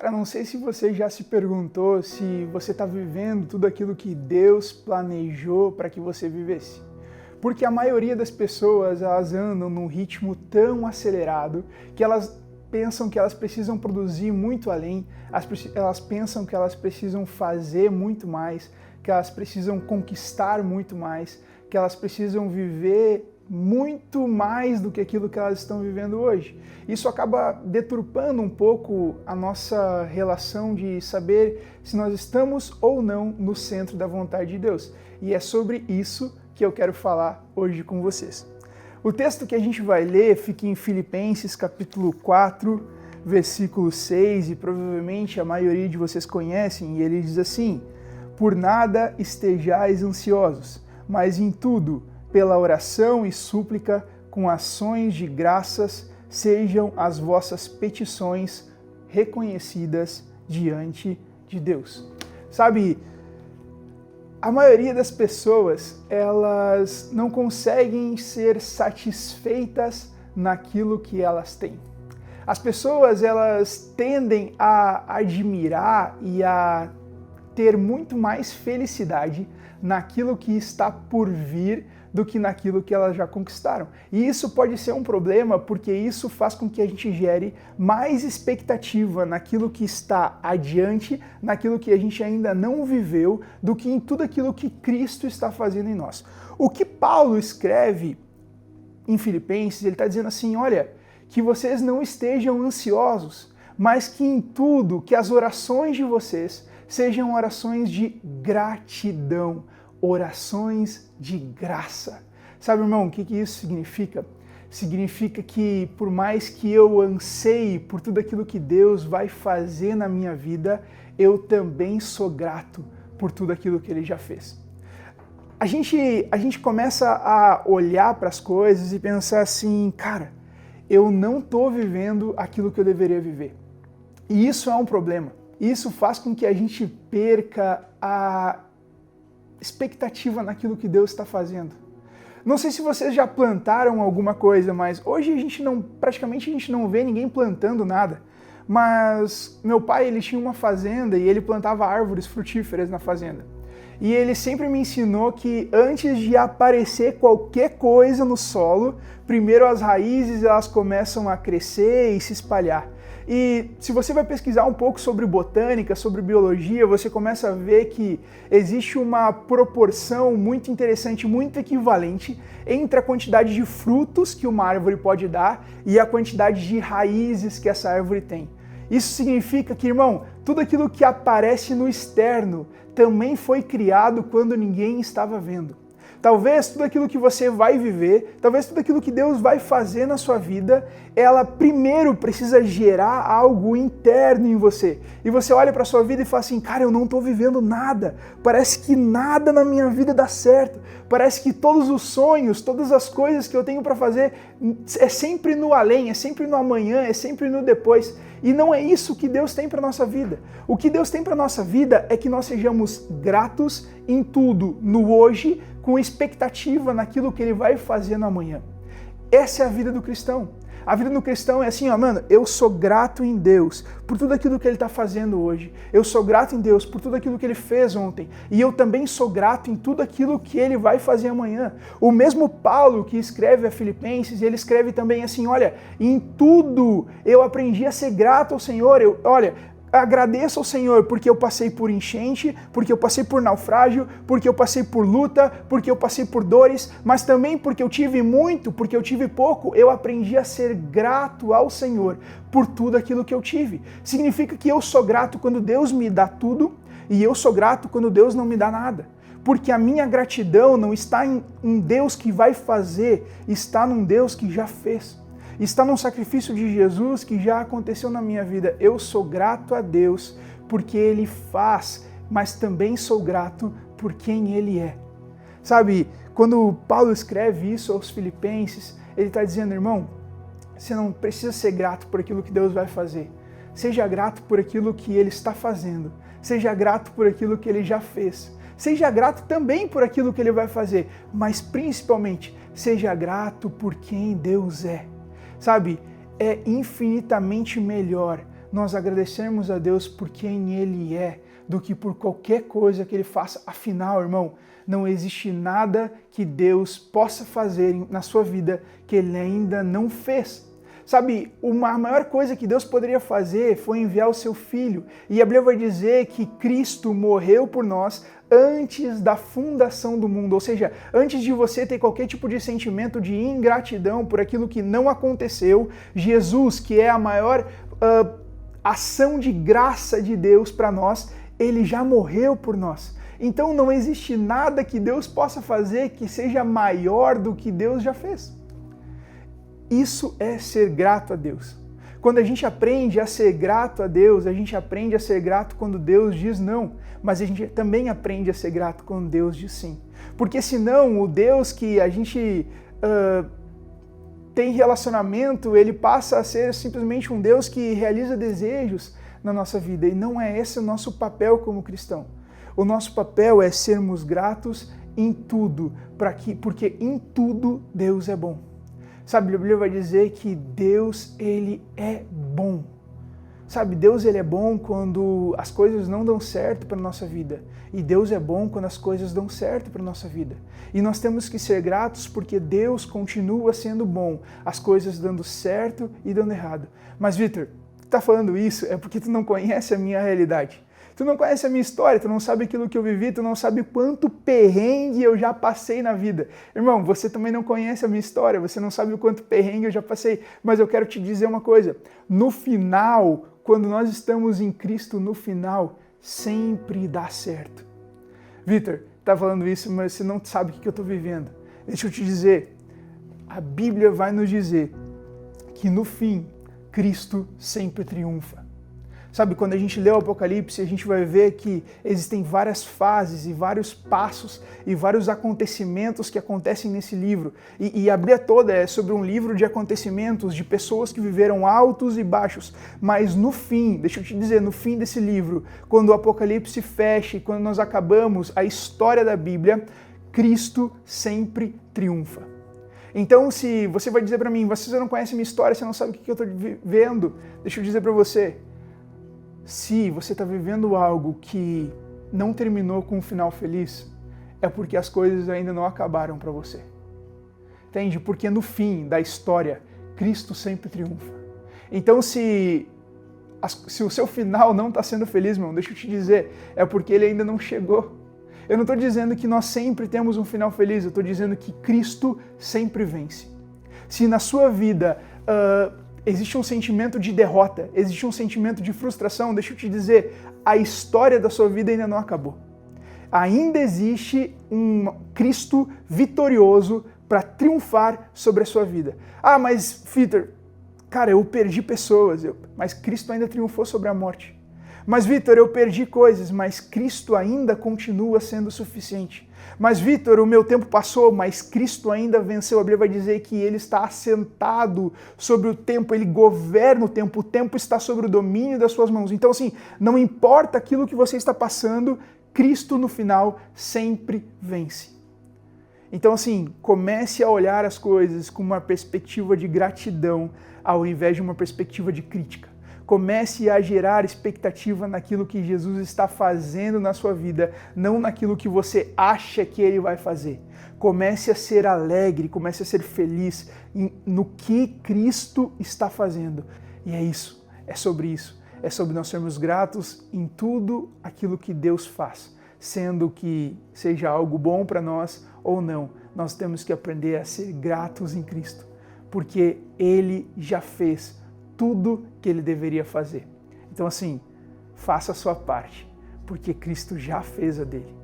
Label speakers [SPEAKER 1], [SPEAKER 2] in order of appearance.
[SPEAKER 1] Cara, não sei se você já se perguntou se você está vivendo tudo aquilo que Deus planejou para que você vivesse. Porque a maioria das pessoas, elas andam num ritmo tão acelerado que elas pensam que elas precisam produzir muito além, elas pensam que elas precisam fazer muito mais, que elas precisam conquistar muito mais, que elas precisam viver muito mais do que aquilo que elas estão vivendo hoje. Isso acaba deturpando um pouco a nossa relação de saber se nós estamos ou não no centro da vontade de Deus. E é sobre isso que eu quero falar hoje com vocês. O texto que a gente vai ler fica em Filipenses capítulo 4, versículo 6, e provavelmente a maioria de vocês conhecem, e ele diz assim: "Por nada estejais ansiosos, mas em tudo, pela oração e súplica, com ações de graças, sejam as vossas petições reconhecidas diante de Deus." Sabe, a maioria das pessoas, elas não conseguem ser satisfeitas naquilo que elas têm. As pessoas, elas tendem a admirar e a ter muito mais felicidade naquilo que está por vir do que naquilo que elas já conquistaram. E isso pode ser um problema porque isso faz com que a gente gere mais expectativa naquilo que está adiante, naquilo que a gente ainda não viveu, do que em tudo aquilo que Cristo está fazendo em nós. O que Paulo escreve em Filipenses, ele está dizendo assim, olha, que vocês não estejam ansiosos, mas que em tudo, que as orações de vocês sejam orações de gratidão, orações de graça. Sabe, irmão, o que isso significa? Significa que por mais que eu anseie por tudo aquilo que Deus vai fazer na minha vida, eu também sou grato por tudo aquilo que Ele já fez. A gente começa a olhar para as coisas e pensar assim, cara, eu não estou vivendo aquilo que eu deveria viver. E isso é um problema. Isso faz com que a gente perca a expectativa naquilo que Deus está fazendo. Não sei se vocês já plantaram alguma coisa, mas hoje praticamente a gente não vê ninguém plantando nada. Mas meu pai, ele tinha uma fazenda e ele plantava árvores frutíferas na fazenda. E ele sempre me ensinou que antes de aparecer qualquer coisa no solo, primeiro as raízes elas começam a crescer e se espalhar. E se você vai pesquisar um pouco sobre botânica, sobre biologia, você começa a ver que existe uma proporção muito interessante, muito equivalente entre a quantidade de frutos que uma árvore pode dar e a quantidade de raízes que essa árvore tem. Isso significa que, irmão, tudo aquilo que aparece no externo também foi criado quando ninguém estava vendo. Talvez tudo aquilo que você vai viver, talvez tudo aquilo que Deus vai fazer na sua vida, ela primeiro precisa gerar algo interno em você. E você olha para a sua vida e fala assim, cara, eu não estou vivendo nada. Parece que nada na minha vida dá certo. Parece que todos os sonhos, todas as coisas que eu tenho para fazer é sempre no além, é sempre no amanhã, é sempre no depois. E não é isso que Deus tem para a nossa vida. O que Deus tem para a nossa vida é que nós sejamos gratos em tudo, no hoje, com expectativa naquilo que Ele vai fazer no amanhã. Essa é a vida do cristão. A vida do cristão é assim, ó, mano, eu sou grato em Deus por tudo aquilo que Ele está fazendo hoje. Eu sou grato em Deus por tudo aquilo que Ele fez ontem. E eu também sou grato em tudo aquilo que Ele vai fazer amanhã. O mesmo Paulo que escreve a Filipenses, ele escreve também assim, olha, em tudo eu aprendi a ser grato ao Senhor. Agradeço ao Senhor porque eu passei por enchente, porque eu passei por naufrágio, porque eu passei por luta, porque eu passei por dores, mas também porque eu tive muito, porque eu tive pouco, eu aprendi a ser grato ao Senhor por tudo aquilo que eu tive. Significa que eu sou grato quando Deus me dá tudo e eu sou grato quando Deus não me dá nada. Porque a minha gratidão não está em um Deus que vai fazer, está num Deus que já fez. Está num sacrifício de Jesus que já aconteceu na minha vida. Eu sou grato a Deus porque Ele faz, mas também sou grato por quem Ele é. Sabe, quando Paulo escreve isso aos Filipenses, ele está dizendo, irmão, você não precisa ser grato por aquilo que Deus vai fazer. Seja grato por aquilo que Ele está fazendo. Seja grato por aquilo que Ele já fez. Seja grato também por aquilo que Ele vai fazer, mas principalmente, seja grato por quem Deus é. Sabe, é infinitamente melhor nós agradecermos a Deus por quem Ele é, do que por qualquer coisa que Ele faça. Afinal, irmão, não existe nada que Deus possa fazer na sua vida que Ele ainda não fez. Sabe, a maior coisa que Deus poderia fazer foi enviar o seu Filho. E a Bíblia vai dizer que Cristo morreu por nós antes da fundação do mundo. Ou seja, antes de você ter qualquer tipo de sentimento de ingratidão por aquilo que não aconteceu, Jesus, que é a maior ação de graça de Deus para nós, Ele já morreu por nós. Então não existe nada que Deus possa fazer que seja maior do que Deus já fez. Isso é ser grato a Deus. Quando a gente aprende a ser grato a Deus, a gente aprende a ser grato quando Deus diz não, mas a gente também aprende a ser grato quando Deus diz sim. Porque senão o Deus que a gente tem relacionamento, ele passa a ser simplesmente um Deus que realiza desejos na nossa vida, e não é esse o nosso papel como cristão. O nosso papel é sermos gratos em tudo, porque em tudo Deus é bom. Sabe, a Bíblia vai dizer que Deus, Ele é bom. Sabe, Deus, Ele é bom quando as coisas não dão certo para a nossa vida. E Deus é bom quando as coisas dão certo para a nossa vida. E nós temos que ser gratos porque Deus continua sendo bom, as coisas dando certo e dando errado. Mas, Vitor, tu tá falando isso é porque tu não conhece a minha realidade. Tu não conhece a minha história, tu não sabe aquilo que eu vivi, tu não sabe quanto perrengue eu já passei na vida. Irmão, você também não conhece a minha história, você não sabe o quanto perrengue eu já passei, mas eu quero te dizer uma coisa, no final, quando nós estamos em Cristo, no final, sempre dá certo. Vitor, tá falando isso, mas você não sabe o que eu tô vivendo. Deixa eu te dizer, a Bíblia vai nos dizer que no fim, Cristo sempre triunfa. Sabe, quando a gente lê o Apocalipse, a gente vai ver que existem várias fases e vários passos e vários acontecimentos que acontecem nesse livro. E a Bíblia toda é sobre um livro de acontecimentos, de pessoas que viveram altos e baixos. Mas no fim, deixa eu te dizer, no fim desse livro, quando o Apocalipse fecha e quando nós acabamos a história da Bíblia, Cristo sempre triunfa. Então, se você vai dizer para mim, você não conhece a minha história, você não sabe o que eu estou vivendo, deixa eu dizer para você, se você está vivendo algo que não terminou com um final feliz, é porque as coisas ainda não acabaram para você. Entende? Porque no fim da história, Cristo sempre triunfa. Então, se o seu final não está sendo feliz, meu irmão, deixa eu te dizer, é porque ele ainda não chegou. Eu não estou dizendo que nós sempre temos um final feliz, eu estou dizendo que Cristo sempre vence. Se na sua vida existe um sentimento de derrota, existe um sentimento de frustração, deixa eu te dizer, a história da sua vida ainda não acabou. Ainda existe um Cristo vitorioso para triunfar sobre a sua vida. Ah, mas, Vitor, cara, eu perdi pessoas, mas Cristo ainda triunfou sobre a morte. Mas, Vitor, eu perdi coisas, mas Cristo ainda continua sendo suficiente. Mas, Vitor, o meu tempo passou, mas Cristo ainda venceu. A Bíblia vai dizer que Ele está assentado sobre o tempo, Ele governa o tempo está sobre o domínio das suas mãos. Então, assim, não importa aquilo que você está passando, Cristo, no final, sempre vence. Então, assim, comece a olhar as coisas com uma perspectiva de gratidão, ao invés de uma perspectiva de crítica. Comece a gerar expectativa naquilo que Jesus está fazendo na sua vida, não naquilo que você acha que Ele vai fazer. Comece a ser alegre, comece a ser feliz no que Cristo está fazendo. E é isso, é sobre isso. É sobre nós sermos gratos em tudo aquilo que Deus faz. Sendo que seja algo bom para nós ou não, nós temos que aprender a ser gratos em Cristo. Porque Ele já fez tudo que Ele deveria fazer. Então, assim, faça a sua parte, porque Cristo já fez a dele.